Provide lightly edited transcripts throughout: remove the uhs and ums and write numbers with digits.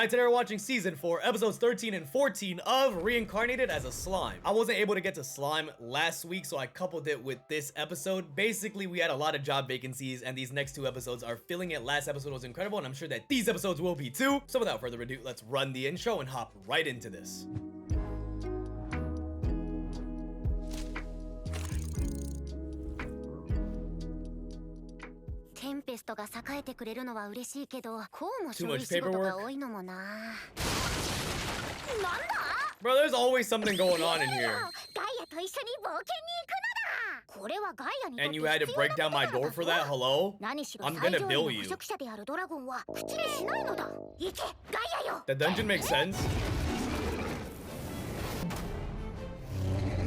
Alright, today we're watching Season 4, Episodes 13 and 14 of Reincarnated as a Slime. I wasn't able to get to Slime last week, so I coupled it with this episode. Basically, we had a lot of job vacancies, and these next two episodes are filling it. Last episode was incredible, and I'm sure that these episodes will be too. So without further ado, let's run the intro and hop right into this. Tempest が栄えてくれるのは嬉しいけど、こうも処理仕事が多いのもな。なんだ Bro, there's always something going on in here. ガイアと一緒に冒険に行くのだ。これはガイアにとって And you had to break down my door for that? Hello? 何しろ I'm 最 gonna 上 bill 位 you. の捕食者であるドラゴンは口にしないのだ。行け、ガイアよ。 The dungeon makes sense.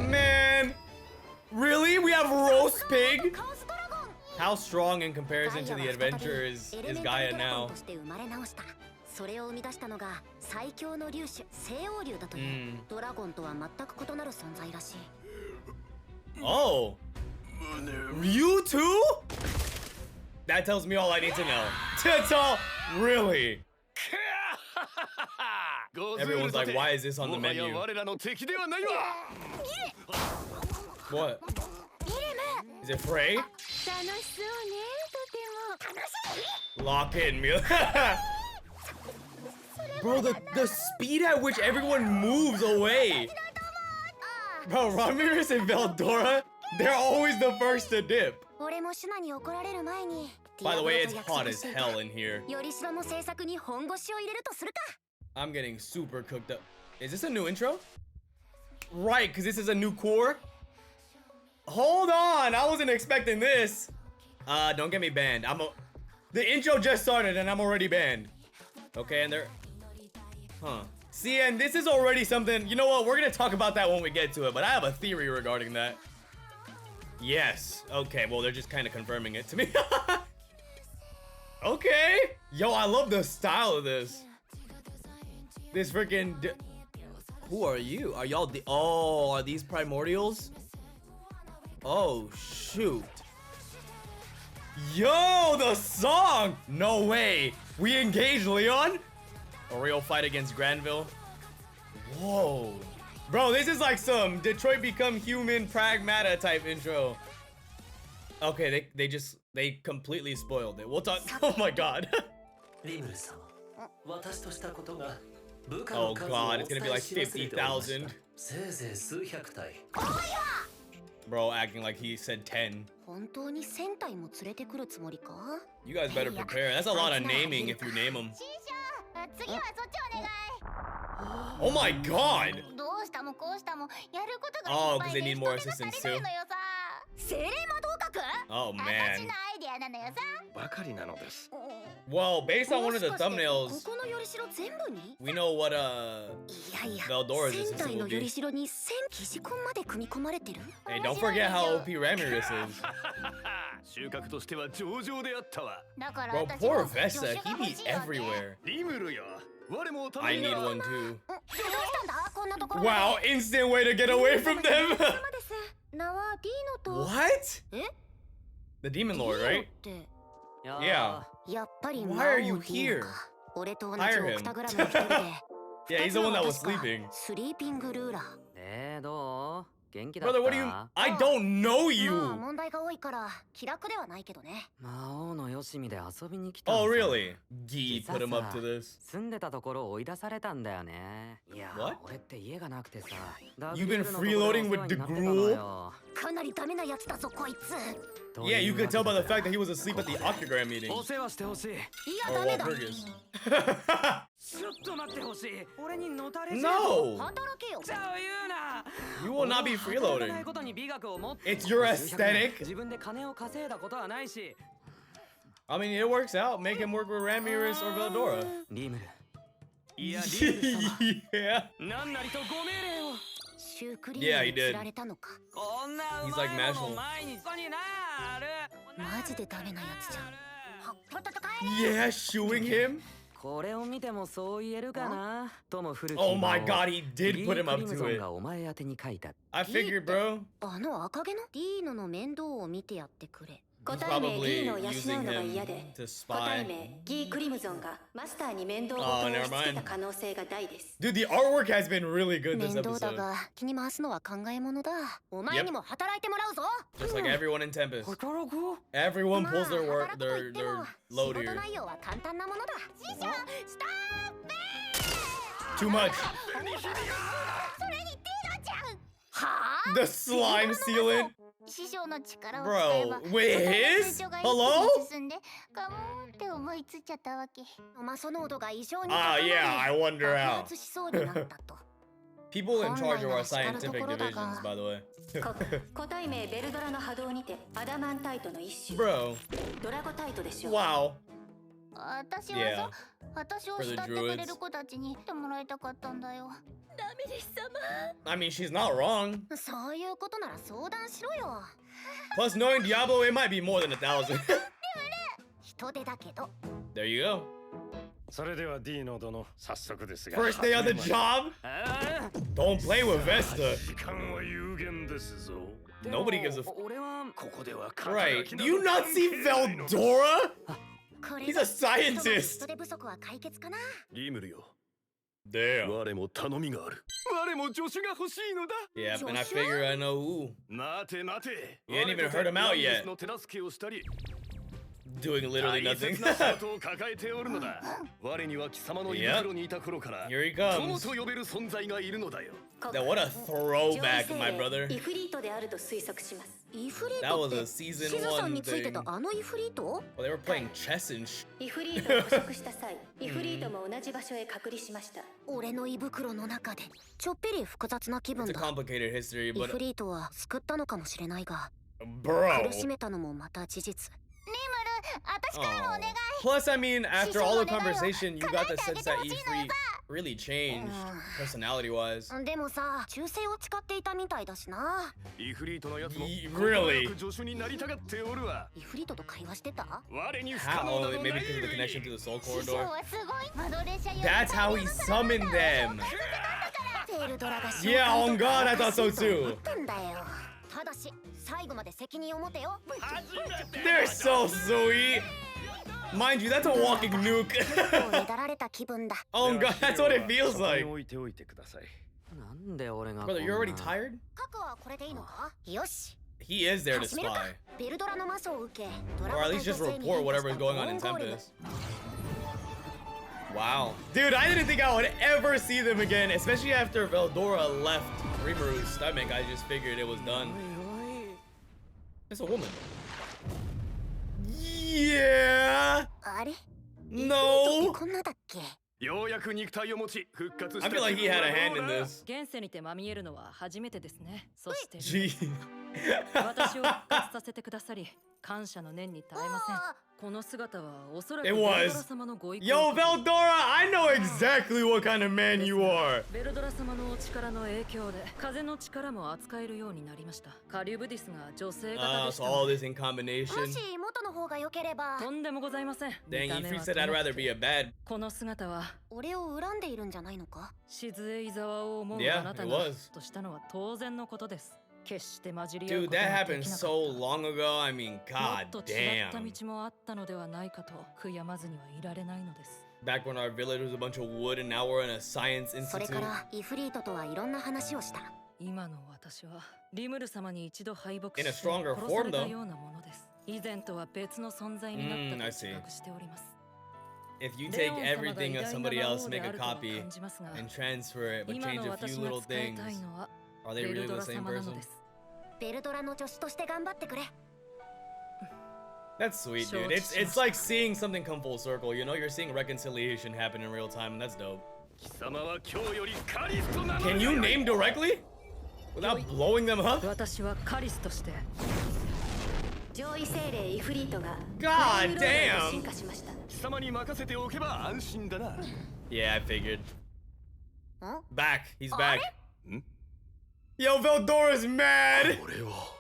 Man, really? We have roast pig? How strong in comparison to the adventure is Gaia now? それを生み出したのが最強の竜種聖王竜だという、ドラゴンとは全く異なる存在らしい。 Oh, you too? That tells me all I need to know. That's all, really. Everyone's like, why is this on the menu? What? Is it Frey? Lock in, Mila. Bro, the speed at which everyone moves away. Bro, Ramirez and Veldora, they're always the first to dip. By the way, it's hot as hell in here. I'm getting super cooked up. Is this a new intro? Right, because this is a new core. Hold on, I wasn't expecting this. Don't get me banned. The intro just started and I'm already banned. Okay, and they're... Huh. See, and this is already something... You know what? We're gonna talk about that when we get to it, but I have a theory regarding that. Yes. Okay, well, they're just kind of confirming it to me. Okay. Yo, I love the style of this. This freaking... Who are you? Are y'all the... Oh, are these primordials? Oh, shoot. Yo, the song! No way. We engage, Leon? A real fight against Granville. Whoa. Bro, this is like some Detroit Become Human Pragmata type intro. Okay, they completely spoiled it. We'll talk. Oh my god. Oh god, it's gonna be like 50,000. Bro, acting like he said 10. You guys better prepare. That's a lot of naming if you name them. Oh my god! Oh, because they need more assistance too. Oh man. Well, based on one of the thumbnails, we know what Veldora's assistant will be. Hey, don't forget how OP Ramirez is. Bro, poor Vesta, he be everywhere. I need one too. Wow, instant way to get away from them. What? The Demon Lord, right? Yeah. Why are you here? Hire him. Yeah, he's the one that was sleeping. Brother, what do you... I don't know you! Oh, really? Gee put him up to this. What? You've been freeloading with the gruel? Yeah, you could tell by the fact that he was asleep at the Octagram meeting. Oh, Walpurgis. No! You will not be freeloading. It's your aesthetic. I mean, it works out. Make him work with Ramirez or Veldora. Yeah. Yeah, he did. He's like Mashal. Yeah, shooing him? Oh my god, he did put him up to it. I figured, bro. He's 個体名 probably ギーのを養 using うのが嫌 him で、 to 個体 spy. 名ギー・クリムゾンがマスターに面倒事を押し付けた可能性が大です。Dude, the artwork has been really good this 面倒だ episode. が気に回すのは考えものだ。お前にも働いてもらうぞ。 Just like everyone in Tempest. 働く Everyone まあ pulls their work, 働くと言っても their 仕 load 事 here. 内容は簡単なものだ。師匠、ストップ。 Too much. それにティーナちゃん。はあ The slime sealant. 師匠の力を使えば Bro, with his? Hello? 進んでガモーンって思いついちゃったわけ。マソ濃度が異常に Ah, 高まり yeah, I wonder 爆 how. 発しそうになったと。 People in charge of our 本来なら叱ると scientific ころだが divisions, by the way. 個体名ベルドラの波動にてアダマンタイトの一種 Bro, ドラゴタイトでしょう。 wow. 私は Yeah. さ、私を For the 慕ってくれる druids. 子たちに来てもらいたかったんだよ。ダメです様。 I mean, she's not wrong. そういうことなら相談しろよ。 Plus, knowing Diablo, it might be more than 1,000. 人手だけど。 There you go. それでは D の殿、早速ですが。 First day on the job? ああ Don't play with Vesta. 時間は有限ですぞ。 Nobody gives a f- 俺はここでは Right. Do you not see Veldora? これ He's a scientist. 人手不足は解決かな。リムルよ。 Damn. 我も頼みがある。我も助手が欲しいのだ。 Yeah, and I figure I know who. 待て待て。 You ain't even heard him out yet. の手助けをしたり。 Doing literally 大 nothing. 切な仕事を抱えておるのだ。我には貴様の胃袋にいた頃から Here he 友 comes. と呼べる存在がいるのだよ。 That what a throwback, my brother. イフリートであると推測します。イフリー That ト was って a season シズさん 1について thing. たあのイフリート？ Well, they were playing chess and sh. イフリートを捕食した際、イフリートも同じ場所へ隔離しました。俺の胃袋の中でちょっぴり複雑な気分 It's a だ。 complicated history, イ but フリートは救ったのかもしれないが、 bro. 苦しめたのもまた事実。リムル、私からもお願い。 Plus, I mean, after all the conversation, you got the sense that E3 really changed personality-wise. でもさ、忠誠を誓っていたみたいだしな。イフリートのやつも Really? 助手になりたがっておるわ。イフリートと会話してた？我に不可 How? 能な Oh, どな maybe い。 because of the connection to the soul 師匠 corridor. はすごい。窓列車より That's how he summoned them. ベルドラが Yeah, on God, I thought so too. 思ったんだよ。ただし、最後まで責任を持てよ。 They're so sweet. Mind you, that's a walking nuke. ねだられた気分だ。 Oh God, that's what it feels そこに like. 置いておいてください。なんで俺が Brother, you're already tired? 核はこれでいいのか？よし。 He is there to 始めるか spy. ベルドラのマスを受け、ド Or ラ at ゴ least 隊 just 女性に report 変化 whatever し is た going on in ゴーンゴーレム。 Tempest. Wow. Dude, I didn't think I would ever see them again, especially after Veldora left Rimuru stomach. I just figured it was done. It's a woman. Yeah. あれ？ No. こんなだっけ？ようやく肉体を持ち復活した I feel like he had a hand in this. 現世にてまみえるのは初めてですね。そして Gee. 私を復活させてくださり感謝の念に堪えません。この姿はおそらく It ベルド was. ラ様のご意向。 Yo, Veldora, I know exactly what kind of man you are. ベルドラ様のお力の影響で風の力も扱えるようになりました。カリュブディスが女性型でし So た all ので。 this in も combination. し元の方が良ければ、とんでもございません。 Dang, 見た目 Ifrit は said I'd rather be a bad. この姿は俺を恨んでいるんじゃないのか？静江伊沢を思う Yeah, あなた it が was. としたのは当然のことです。決して混じり合う Dude, ことは that で happened きなか so った。 long ago. I mean, もっ god と違った damn. 道もあったのではないかと悔やまずにはいられないのです。 Back when our village was a bunch of wood and now we're in a science それ institute. からイフリートとはいろんな話をした。今の私はリムル様に一度敗北 In a し stronger 殺 form, された though. ようなものです。以前とは別の存在になったと I 自 see. 覚しております。 If you レ take オン様が everything 偉 of 大 somebody な魔 else, 王で make あ a るとは copy 感じますが、 and transfer it, but 今 change の a 私 few が little 伝え things, たいのは are ベ they ル really ド the ラ same 様なの person? です。ベルドラの助手として頑張ってくれ。 That's sweet, dude. It's like seeing something come full circle. You know, you're seeing reconciliation happen in real time, and that's dope. 貴様は今日よりカリストなのだ Can you name directly without blowing them up? 私はカリスとして上位精霊イフリートが God フライムロードへ damn. 進化しました。貴様に任せておけば安心だな。 Yeah, I figured. ん？ Back. He's back. ん Yo, Veldora's mad. 俺は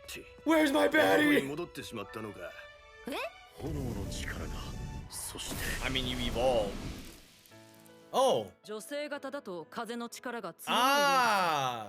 ち Where's my ここに baddie? 戻ってしまったのか。え？炎の力がそして I mean, you evolved. Oh. 女性型だと風の力が強い。Ah.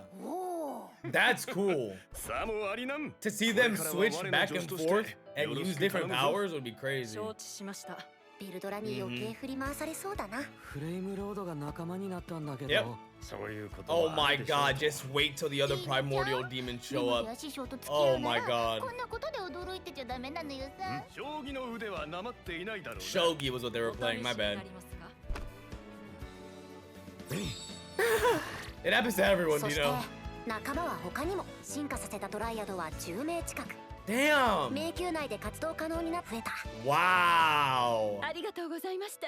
That's cool. さもありなん。 To see them switch back and forth and use different powers would be crazy. 承知しました。ビルドラに余計振り回されそうだな。フレイムロードが仲間になったんだけ Yep. ど。そういうこと Oh は my god, just wait till the other primordial demons show up. 師匠と付き合 Oh うな my ら god. こんなことで驚いてちゃダメなのよさ。将棋の腕はなまっていないだろうな。 Shogi was what they were playing, my bad. It happens to everyone, そ you して know. 仲間は他にも進化させたトライアドは10名近く。 Damn. 迷宮内で活動可能になって増えた。 Wow. ありがとうございました。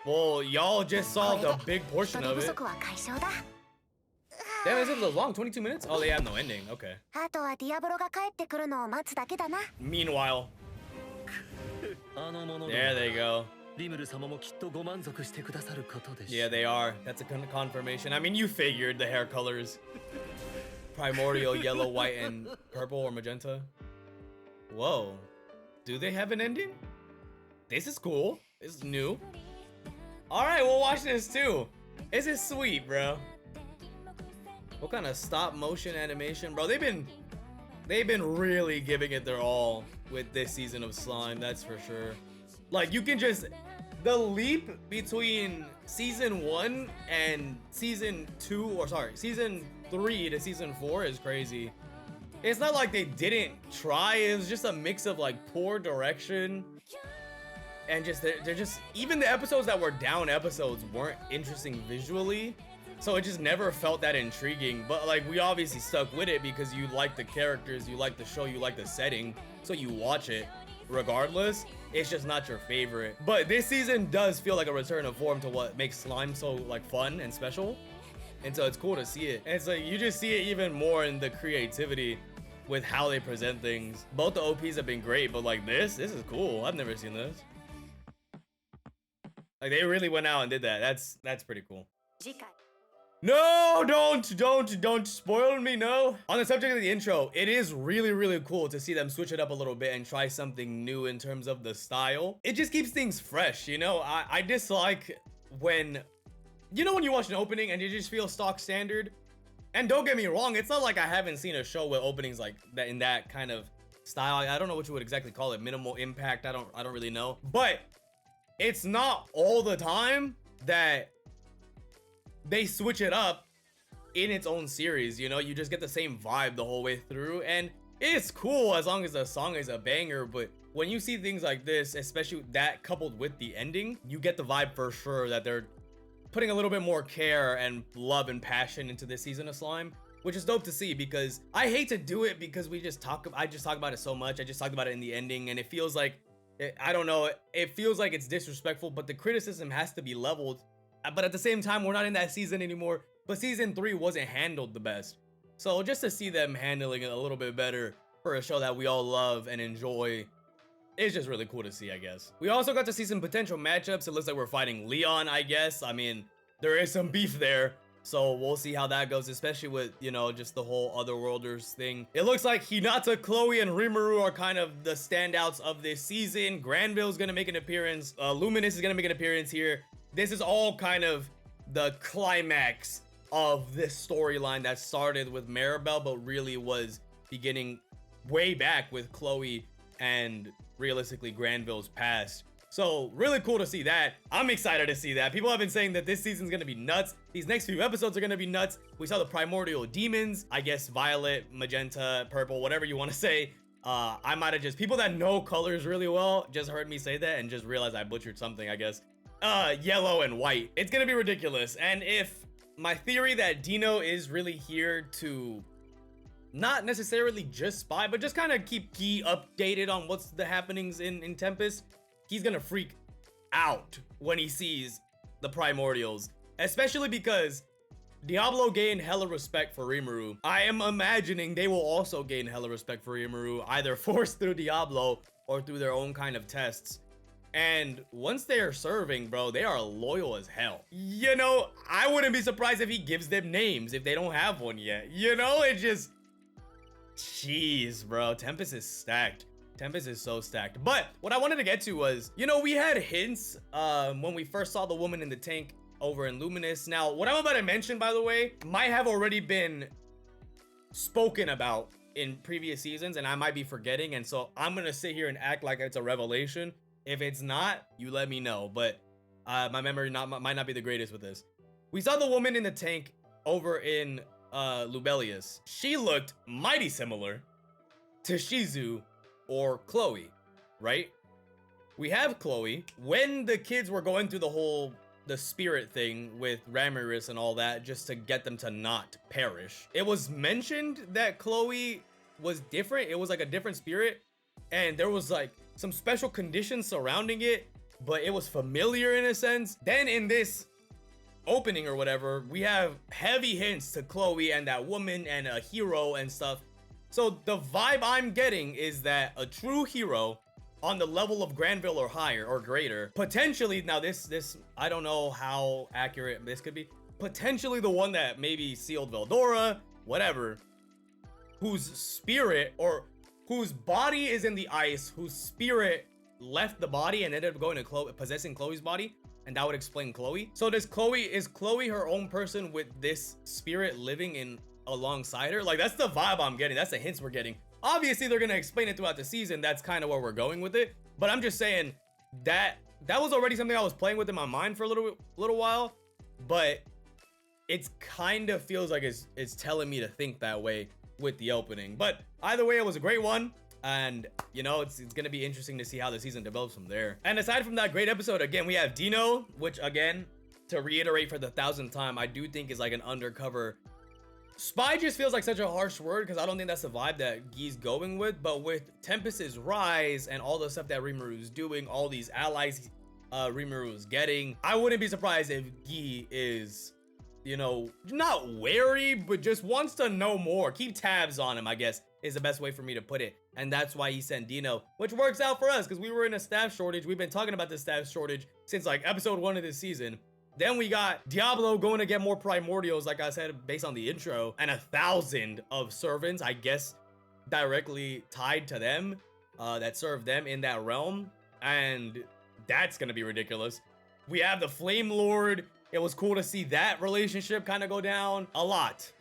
Well, y'all just solved a big 人 portion 手 of 不 it. 足は解消だ。 Damn, is it long? 22 minutes? Oh, they have no ending. Okay. あとはディアボロが帰ってくるのを待つだけだな。 Meanwhile, あのもの there they go. リムル様もきっとご満足してくださることでしょう。 Yeah, they are. That's a confirmation. I mean, you figured the hair colors. Primordial, yellow, white, and purple or magenta. Whoa. Do they have an ending? This is cool. This is new. Alright, we'll watch this too. This is sweet, bro. What kind of stop motion animation? Bro, they've been really giving it their all with this season of Slime, that's for sure. Like, you can just... The leap between season 1 and season 2, or sorry, season 3 to season 4 is crazy. It's not like they didn't try, it was just a mix of like poor direction and just they're just, even the episodes that were down episodes weren't interesting visually, so it just never felt that intriguing. But like, we obviously stuck with it because you like the characters, you like the show, you like the setting, so you watch it regardless. It's just not your favorite. But this season does feel like a return of form to what makes Slime so like fun and special, and so it's cool to see it. And it's like you just see it even more in the creativity with how they present things. Both the OPs have been great, but like this is cool. I've never seen this. Like, they really went out and did that. That's pretty cool. 次回 No, don't spoil me, no. On the subject of the intro, it is really cool to see them switch it up a little bit and try something new in terms of the style. It just keeps things fresh, you know? I dislike when, you know, when you watch an opening and you just feel stock standard. And don't get me wrong, it's not like I haven't seen a show with openings like that in that kind of style. I don't know what you would exactly call it, minimal impact. I don't really know. But it's not all the time that they switch it up in its own series, you know? You just get the same vibe the whole way through, and it's cool as long as the song is a banger. But when you see things like this, especially that coupled with the ending, you get the vibe for sure that they're putting a little bit more care and love and passion into this season of Slime, which is dope to see, because I hate to do it because I just talk about it so much. I just talked about it in the ending, and it feels like, I don't know, it feels like it's disrespectful, but the criticism has to be leveled. But at the same time, we're not in that season anymore. But season 3 wasn't handled the best. So just to see them handling it a little bit better for a show that we all love and enjoy, it's just really cool to see, I guess. We also got to see some potential matchups. It looks like we're fighting Leon, I guess. I mean, there is some beef there. So we'll see how that goes, especially with, you know, just the whole Otherworlders thing. It looks like Hinata, Chloe, and Rimuru are kind of the standouts of this season. Granville's gonna make an appearance. Luminous is gonna make an appearance here. This is all kind of the climax of this storyline that started with Maribel, but really was beginning way back with Chloe and realistically Granville's past. So really cool to see that. I'm excited to see that. People have been saying that this season's gonna be nuts. These next few episodes are gonna be nuts. We saw the primordial demons, I guess violet, magenta, purple, whatever you want to say. I might have just, people that know colors really well just heard me say that and just realized I butchered something, I guess. Yellow and white. It's gonna be ridiculous. And if my theory that Dino is really here to not necessarily just spy, but just kind of keep Key updated on what's the happenings in Tempest, he's gonna freak out when he sees the primordials, especially because Diablo gained hella respect for Rimuru. I am imagining they will also gain hella respect for Rimuru, either forced through Diablo or through their own kind of tests. And once they are serving, bro, they are loyal as hell. You know, I wouldn't be surprised if he gives them names if they don't have one yet. You know, it just... Jeez, bro. Tempest is stacked. Tempest is so stacked. But what I wanted to get to was, you know, we had hints when we first saw the woman in the tank over in Luminous. Now, what I'm about to mention, by the way, might have already been spoken about in previous seasons, and I might be forgetting. And so I'm going to sit here and act like it's a revelation. If it's not, you let me know. But my memory might not be the greatest with this. We saw the woman in the tank over in Lubelius. She looked mighty similar to Shizu or Chloe, right? We have Chloe. When the kids were going through the spirit thing with Ramirez and all that, just to get them to not perish, it was mentioned that Chloe was different. It was like a different spirit, and there was like some special conditions surrounding it, but it was familiar in a sense. Then in this opening or whatever, we have heavy hints to Chloe and that woman and a hero and stuff. So the vibe I'm getting is that a true hero on the level of Granville or higher or greater, potentially, now this I don't know how accurate this could be, potentially the one that maybe sealed Veldora, whatever, whose spirit or whose body is in the ice, whose spirit left the body and ended up going to possessing Chloe's body, and that would explain Chloe. So is Chloe her own person with this spirit living in alongside her? Like, that's the vibe I'm getting. That's the hints we're getting. Obviously they're gonna explain it throughout the season. That's kind of where we're going with it, but I'm just saying that was already something I was playing with in my mind for a little while, but it's kind of feels like it's telling me to think that way with the opening. But either way, it was a great one, and you know, it's gonna be interesting to see how the season develops from there. And aside from that great episode, again, we have Dino, which, again, to reiterate for the 1,000th time, I do think is like an undercover spy. Just feels like such a harsh word because I don't think that's the vibe that Guy's going with. But with Tempest's rise and all the stuff that Rimuru doing, all these allies Rimuru is getting, I wouldn't be surprised if Guy is, you know, not wary, but just wants to know more. Keep tabs on him, I guess, is the best way for me to put it. And that's why he sent Dino, which works out for us because we were in a staff shortage. We've been talking about the staff shortage since like episode 1 of this season. Then we got Diablo going to get more primordials, like I said, based on the intro, and 1,000 of servants, I guess, directly tied to them, that serve them in that realm. And that's gonna be ridiculous. We have the Flame Lord. It was cool to see that relationship kind of go down. A lot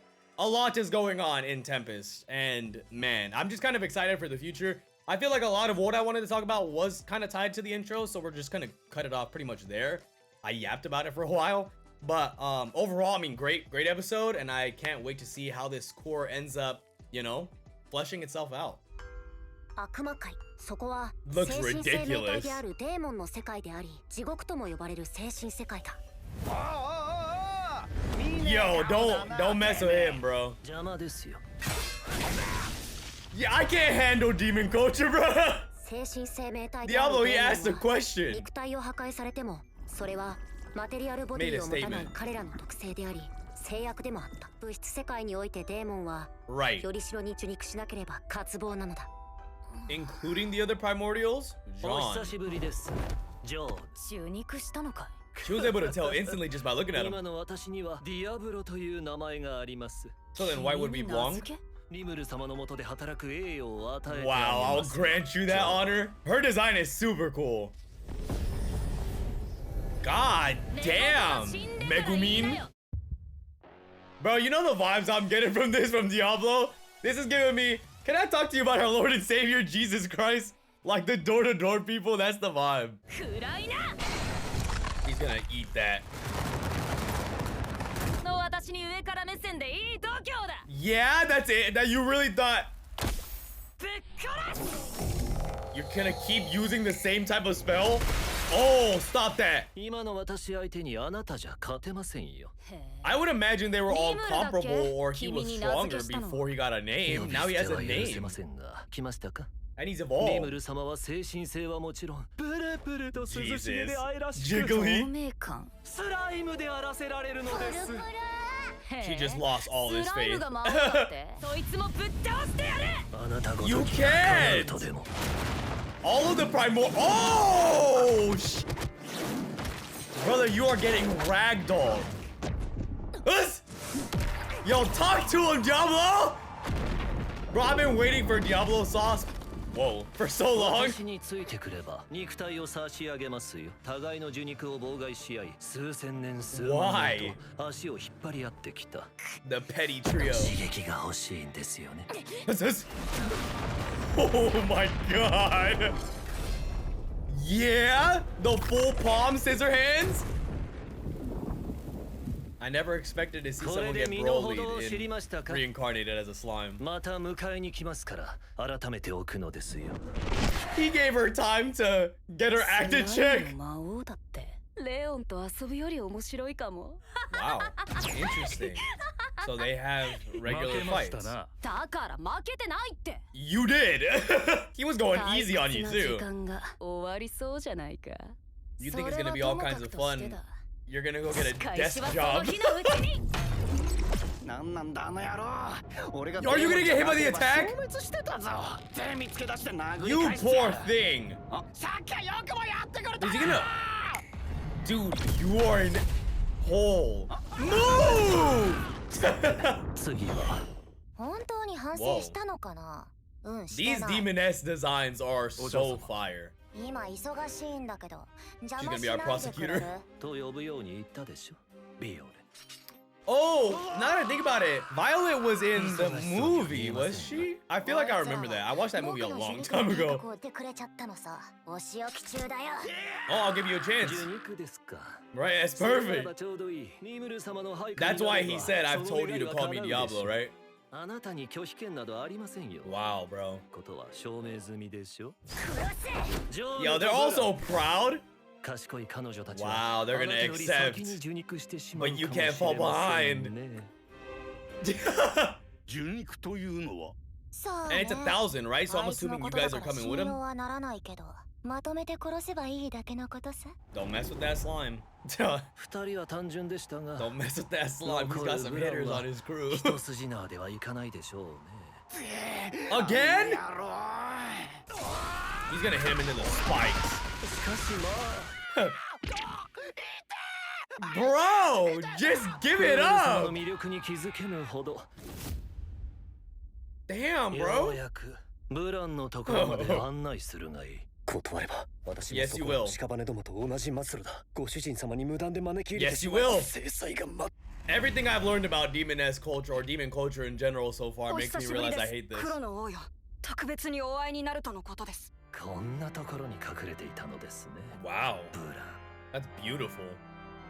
is going on in Tempest, and man, I'm just kind of excited for the future. I feel like a lot of what I wanted to talk about was kind of tied to the intro, so we're just gonna cut it off pretty much there. I yapped about it for a while, but overall, I mean, great episode, and I can't wait to see how this core ends up, you know, fleshing itself out. Looks ridiculous. Yo, don't mess with him, bro. Yeah, I can't handle demon culture, bro. Diablo, he asked a question. Made a statement. Right. Including the other primordials? John. She was able to tell instantly just by looking at him. So then why would we Blanc? Wow, I'll grant you that honor. Her design is super cool. God damn, Megumin. Bro, you know the vibes I'm getting from this, from Diablo? This is giving me, can I talk to you about our Lord and Savior, Jesus Christ? Like the door-to-door people, that's the vibe. He's gonna eat that. Yeah, that's it. That you really thought. You're gonna keep using the same type of spell? Oh, stop that. I would imagine they were all comparable, or he was stronger before he got a name. Now he has a name. And he's evolved. Jesus. Jiggly. She just lost all his faith. You can't! All of the primordial. Oh! Brother, you are getting ragdolled. Yo, talk to him, Diablo! Bro, I've been waiting for Diablo sauce Whoa, for so long? 私についてくれば肉体を差し上げますよ。互いの受肉を妨害し合い、数千年数万年と足を引っ張り合ってきた。The petty trio. 刺激が欲しいんですよね。What's this? Oh my god. Yeah? The full palm scissor hands? I never expected to see someone get broly in Reincarnated as a slime. また迎えに来ますから改めておくのですよ。He gave her time to get her acted check. 魔王だって。レオンと遊ぶより面白いかも。Wow, interesting. So they have regular fights. だから負けてないって。You did. He was going easy on you 時 too. 間が終わりそうじゃないか。You think it's gonna be all kinds of fun? You're gonna go get a desk job. Are you gonna get hit by the attack? You poor thing. Is he gonna? Dude, you are in hole. Move! 次は。本当に反省したのかな。して These ない。 Demoness designs are so fire. 今忙しいんだけど邪 She's 魔 gonna し be な our いでくれる prosecutor. と呼ぶように言ったでしょ。ビオレ。Oh, now that I think about it, Violet was in the movie, was she? I feel like I remember that. I watched that movie a long time ago. こうてくれちゃったのさ。お仕置き中だよ。 Oh, I'll give you a chance. 受肉ですか。 Right, that's それな perfect. らちょうどいい。リムル様の配下に That's な why れば he said, I've その told you 願 to い call は me 叶うでしょ Diablo, right? あなたに拒否権などありませんよ。 Wow, bro. ことは証明済みでしょ。 Yo, they're also proud. 賢い彼女たち Wow, は they're gonna あなたより accept. 先に受肉してしまう But か you もしれ can't fall ませ behind. んね。受肉というのはさあ And ね it's 1,000, right? So I'm あいつの assuming こ you とだ guys か are ら coming 信 with him. 用はならないけどまとめて殺せばいいだけのことさ。 Don't mess with that slime. 二人は単純でしたが、 Don't mess with that slime. He's got some hitters on his crew. 一筋縄ではいかないでしょうね。 Again? He's gonna hit him into the spikes. しかしまあ。 Bro, just give it そ up. の魅力に気づけぬほど。 Damn, よ bro. うやくブランのところまで案内するがいい。断れば私も Yes, そ you この will. 屍どもと同じ末路だ。ご主人様に無断で招き入れ Yes, てし you まう will. 制裁が待っ Everything I've learned about Demoness culture or demon culture in general so far お makes 久 me しぶり realize で I す hate this. 黒の王よ。特別にお会いになるとのことです。こんなところに隠れていたのですね。 Wow, ブラン。 that's beautiful.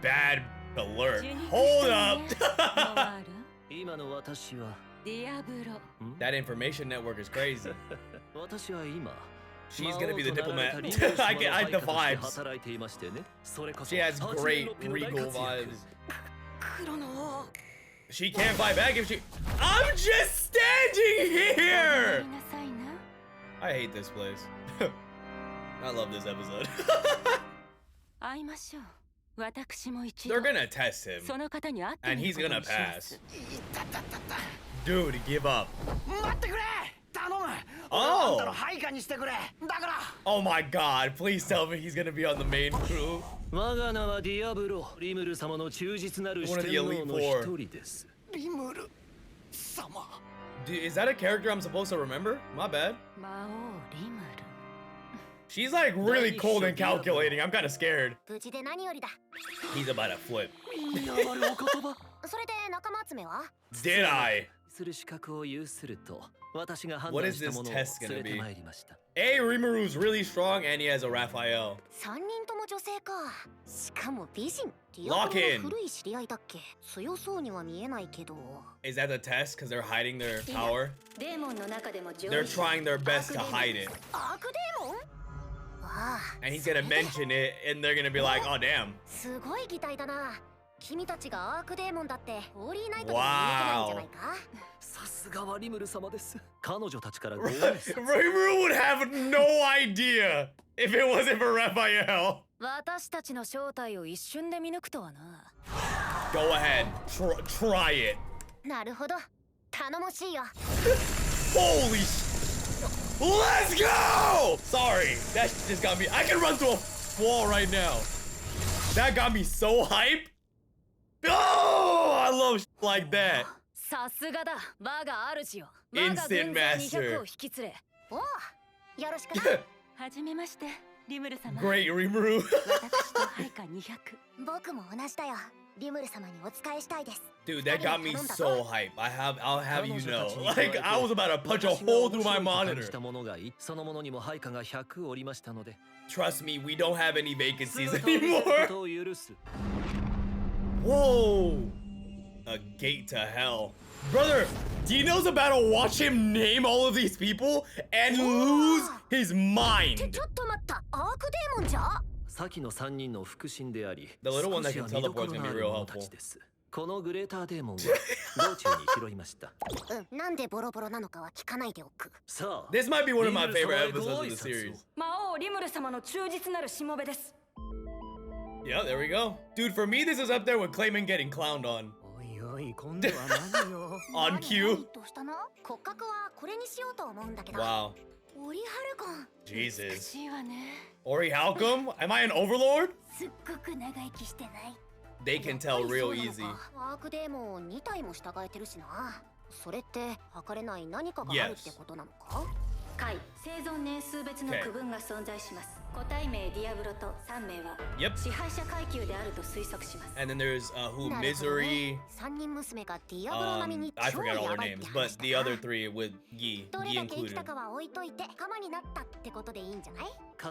Bad alert. 受肉 Hold した up. ねノワール今の私は、ディアブロ。 That information network is crazy. 私は今、 She's gonna be the 魔王となら diplomat. れたリムル様 I の get the 配下として vibes. 働いていましてね。それこそ She has 8 great 年の大 regal 活躍 vibes. 黒の王。 She can't fight back if she. I'm just standing here. なさいな。 I hate this place. I love this episode. 会いましょう。私も一 They're gonna test him, その方に会って and み he's ること gonna にします pass. Dude, give up. 待ってくれ頼む Oh. あんたの配下にしてくれだから Oh my God! Please tell me he's gonna be on the main crew. 我が名はディアブロ、リムル様の忠実なる四 One of the 天 elite 王の four. 一人です。リムル様 Is that a character I'm supposed to remember? My bad. 魔王リムル。 She's like really cold and calculating. I'm kind of scared. 無事で何よりだ。 He's about to flip. 身に余るお言葉。それで仲間集めは Did I? する資格を有すると、私が判 What 断 is した this ものを test gonna 連れて be? まいりました。 A. Rimuru's really strong, and he has a Raphael. 3人とも女性か。しかも美人。ディ Lock アブロ in. の古い知り合いだっけ。強そうには見えないけど。 Is that the test? Because they're hiding their power? デーモンの中でも上 They're 位 trying their best to hide it. アークデーモン。ああ。 And he's gonna mention it, and they're gonna be like, oh, damn. すごい擬態だな。君たちがアークデーモンだってホーリーナイトでも見抜けないんじゃないか。さすがはリムル様です。彼女たちからご挨拶。 Rimuru would have no idea if it wasn't for Raphael. 私たちの正体を一瞬で見抜くとはな。 Go ahead, try it. なるほど。頼もしいよ。 Holy Let's go! Sorry, that just got me. I can run through a wall right now. That got me so hyped. Oh, I love like that. さすがだ。我が主よ。 Instant 我が軍勢 master. 200を引き連れ。おう。よろしくな。はじめまして、リムル様。Great, Rimuru. 私と配下200。僕も同じだよ。リムル様にお仕えしたいです。 Dude, that got me so hype. I'll have you know. Like, I was about to punch a hole through my monitor. そのものにも配下が100おりましたので。 Trust me, we don't have any vacancies anymore. Whoa! A gate to hell. Brother, Dino's about to watch him name all of these people and lose his mind. ちょっと待った。アークデーモンじゃ？先の3人の腹心であり、 The little one that can teleport is gonna be real helpful. このグレーターデーモンは道中に拾いました。なんでボロボロなのかは聞かないでおく。さあ、 This might be one of my favorite episodes of the series. 魔王リムル様の忠実なるしもべです。 Yeah, there we go. Dude, for me, this is up there with Clayman getting clowned on. On cue. どうしたの？骨格はこれにしようと思うんだけど。 Wow. オリハルコン。 Jesus. いいわね。 Ori Halcom? Am I an overlord? すっごく長生きしてない。 They can tell real easy. アークデーモン2体も従えてるしな。それって測れない何かがあるってことなのか？回生存年数別の区分が存在します。個体名ディアブロと3名は支配者階級であると推測します。 And then there's who Misery. 3人娘がディアブロ並みに I 超 forgot all や their ばいっ names, て but 話だ the な。 other three with Gi どれだけ生き included. たかは置いといて鎌になったってことでいいんじゃない？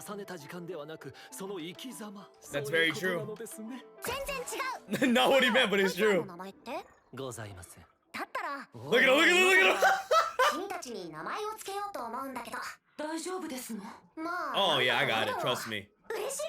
重ねた時間ではなく、その生き様。 That's very true. 全然違う。 Not what he meant, but it's の true. 名前って？ございません。だったら Look at him, look at him, look at him. 君たちに名前をつけようと思うんだけど。大丈夫ですの？まあ。 Oh, yeah, I got it. Trust me. 嬉し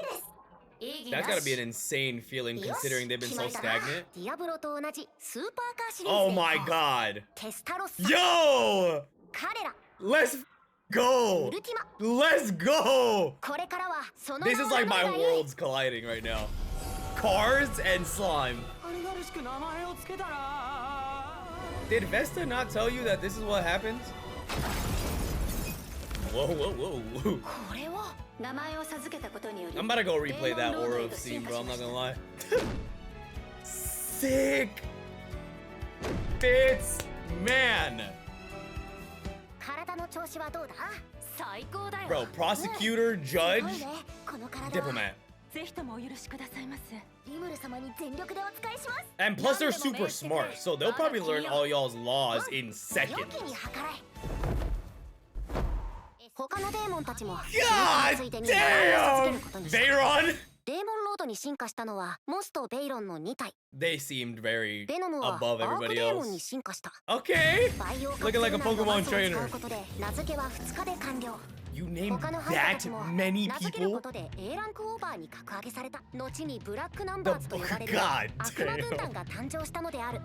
いです。 That's gotta be an insane feeling considering they've been so stagnant. ディアブロと同じスーパーカーシリーズ Oh で my god. テスタロス Yo! 彼ら Let's go! ウルティマ Let's go! これからはその This is like my worlds colliding right now. Cars and slime. 軽々しく名前をつけたら Did Vesta not tell you that this is what happens? Whoa, whoa, whoa, whoa. これは名前を授けたことにより I'm about to go replay that aura of scene, bro. I'm not gonna lie. Sick! Fits, man! 体の調子はどうだ？最高だよ。 Bro, prosecutor, すご judge, いねこの体は diplomat. ぜひともお許しくださいます。リムル様に全力でお使いします。 And plus, they're super smart, so they'll probably learn all y'all's laws in 良 seconds. きに計らえ。他のデーモンたちも God ついでに名前を授け damn! ることにした。 Veyron? デーモンロードに進化したのはモスとベイロンの2体。 They seemed very ベノムはア above ーク everybody デーモンに else. 進化した。 Okay! バイオカプ Looking セル like a 内の Pokemon マスを使 trainer. うことで名付けは2日で完了。 You named 他の配下たち that も many 名付けるこ people? とで A ランクオーバーに格上げされた。後にブラックナンバーズと呼ばれる God 悪魔軍団が誕生したのである。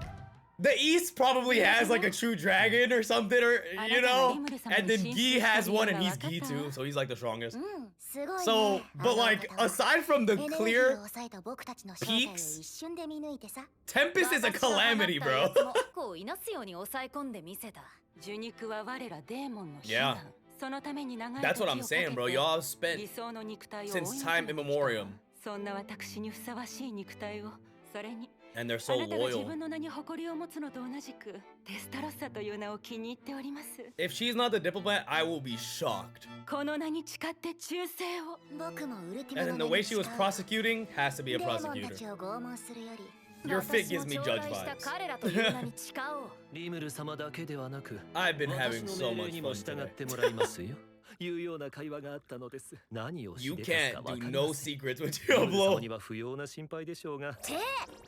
The East probably has like a true dragon or something, or you know? And then Gi has one and he's Gi too, so he's like the strongest. すごいね。 So, but like, aside from the エネルギーを clear 抑えた僕たちの正体を一瞬で見抜いてさ。 Tempest is a calamity, bro. こういなすように抑え込んでみせた。受肉は我らデーモンの手 Yeah. 段。そのために長い That's what I'm saying, bro. Y'all have spent 理想の肉体を since time immemorial, そんな私にふさわしい肉体を、それに and they're あ so なたが自 loyal. 分の名に誇りを持つのと同じくテスタロッサという名を気に入っております。 If she's not the diplomat, I will be shocked. この名に誓って忠誠を。僕もウルティマ And の then the way she was 誓う prosecuting has to be a デーモンた prosecutor. ちを拷問するより Your fit gives me 私も judge 頂戴した vibes. 彼らという名に誓おう。リムル様だけではなく、 I've been 私 having の so 命令 much にも fun 従っ today. てもらいますよ。いうような会話があったのです。何をし You でかす can't かわか do り no ません。 secrets with リムル様 Diablo. には不要な心配でしょうが。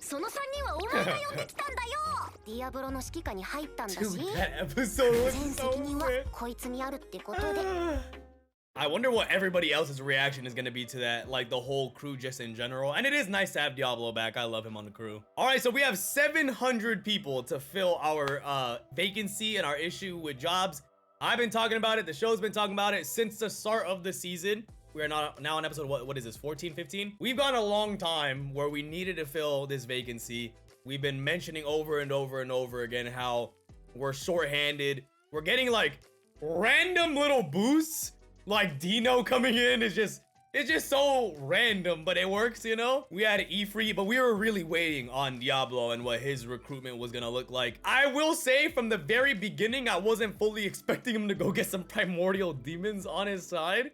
その3人はお前が呼んできたんだよ。ディアブロの指揮下に入ったんだし Dude, that episode was 全 so 責任は good. こいつにあるってことで I wonder what everybody else's reaction is going to be to that, like the whole crew just in general. And it is nice to have Diablo back. I love him on the crew. All right, so we have 700 people to fill our vacancy and our issue with jobs. I've been talking about it. The show's been talking about it since the start of the season. We are now on episode, what is this, 14, 15? We've gone a long time where we needed to fill this vacancy. We've been mentioning over and over and over again how we're shorthanded. We're getting like random little boosts. Like Dino coming in is just, It's just so random, but it works, you know? We had E3, but we were really waiting on Diablo and what his recruitment was gonna look like. I will say from the very beginning, I wasn't fully expecting him to go get some primordial demons on his side,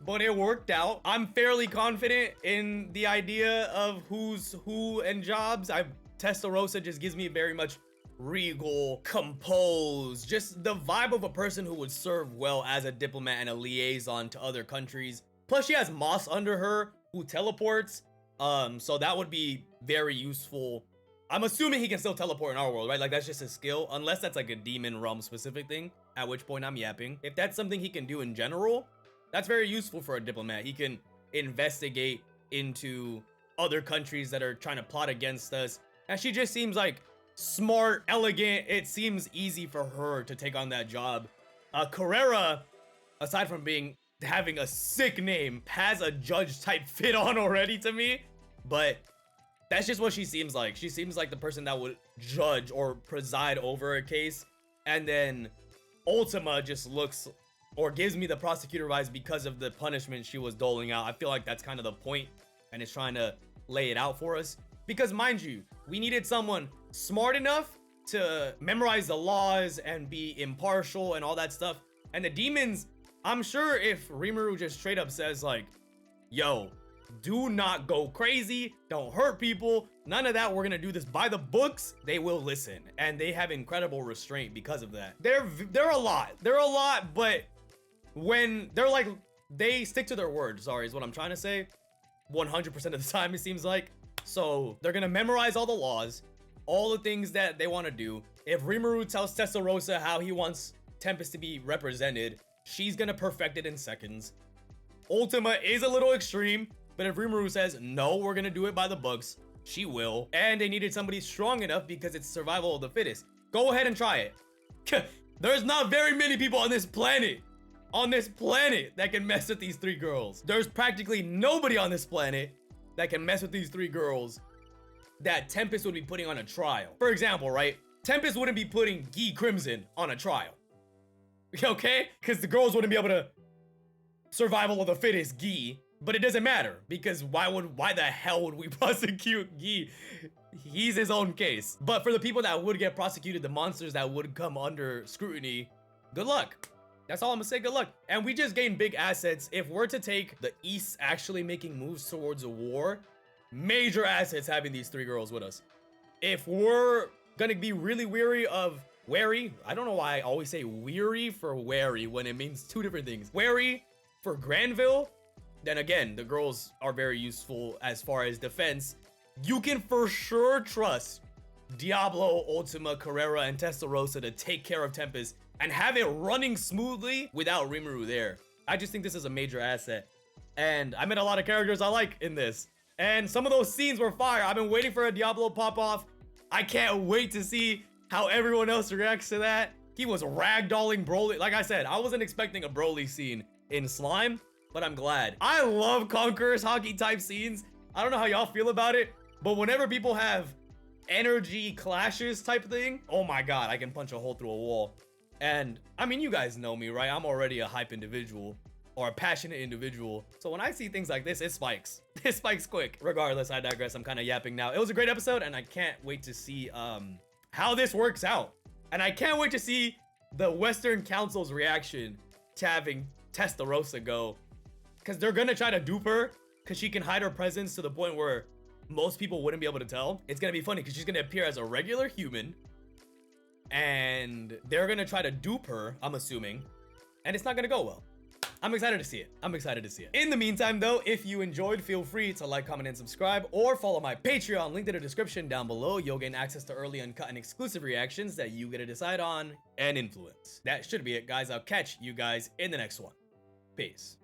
but it worked out. I'm fairly confident in the idea of who's who and jobs. Testarossa just gives me very much regal, composed, just the vibe of a person who would serve well as a diplomat and a liaison to other countries. Plus she has Moss under her who teleports, so that would be very useful. I'm assuming he can still teleport in our world, right? Like that's just his skill, unless that's like a demon realm specific thing, at which point I'm yapping. If that's something he can do in general, that's very useful for a diplomat. He can investigate into other countries that are trying to plot against us, and she just seems like smart, elegant. It seems easy for her to take on that job. Carrera, aside from having a sick name, has a judge type fit on already to me, but that's just what she seems like. She seems like the person that would judge or preside over a case, and then Ultima just looks or gives me the prosecutor vibes because of the punishment she was doling out. I feel like that's kind of the point, and it's trying to lay it out for us. Because mind you, we needed someone smart enough to memorize the laws and be impartial and all that stuff. And the demons, I'm sure if Rimuru just straight up says like, yo, do not go crazy, don't hurt people, none of that, we're gonna do this by the books, they will listen. And they have incredible restraint because of that. They're a lot, but when they're like, they stick to their word, sorry, is what I'm trying to say. 100% of the time, it seems like. So they're gonna memorize all the laws, all the things that they want to do. If Rimuru tells Testarossa how he wants Tempest to be represented, she's gonna perfect it in seconds. Ultima is a little extreme, but if Rimuru says, no, we're gonna do it by the books, she will. And they needed somebody strong enough because it's survival of the fittest. Go ahead and try it. There's not very many people on this planet that can mess with these three girls. There's practically nobody on this planet that can mess with these three girls that Tempest would be putting on a trial. For example, right? Tempest wouldn't be putting Guy Crimson on a trial. Okay? Because the girls wouldn't be able to survival of the fittest Guy. But it doesn't matter, because why the hell would we prosecute Guy? He's his own case. But for the people that would get prosecuted, the monsters that would come under scrutiny, good luck. That's all I'm gonna say, good luck. And we just gained big assets. If we're to take the East actually making moves towards a war, major assets having these three girls with us. If we're gonna be really wary, I don't know why I always say weary for wary when it means two different things. Wary for Granville, then again, the girls are very useful as far as defense. You can for sure trust Diablo, Ultima, Carrera, and Testarossa to take care of Tempest and have it running smoothly without Rimuru there. I just think this is a major asset. And I met a lot of characters I like in this. And some of those scenes were fire. I've been waiting for a Diablo pop-off. I can't wait to see how everyone else reacts to that. He was ragdolling Broly. Like I said, I wasn't expecting a Broly scene in Slime, but I'm glad. I love Conqueror's hockey type scenes. I don't know how y'all feel about it, but whenever people have energy clashes type thing, oh my god, I can punch a hole through a wall. And I mean, you guys know me, right? I'm already a hype individual or a passionate individual. So when I see things like this, it spikes. It spikes quick. Regardless, I digress. I'm kind of yapping now. It was a great episode, and I can't wait to see how this works out. And I can't wait to see the Western Council's reaction to having Testarossa go, because they're gonna try to dupe her because she can hide her presence to the point where most people wouldn't be able to tell. It's gonna be funny because she's gonna appear as a regular human, and they're gonna try to dupe her, I'm assuming, and it's not gonna go well. I'm excited to see it. I'm excited to see it. In the meantime, though, if you enjoyed, feel free to like, comment, and subscribe, or follow my Patreon, linked in the description down below. You'll gain access to early, uncut, and exclusive reactions that you get to decide on and influence. That should be it, guys. I'll catch you guys in the next one. Peace.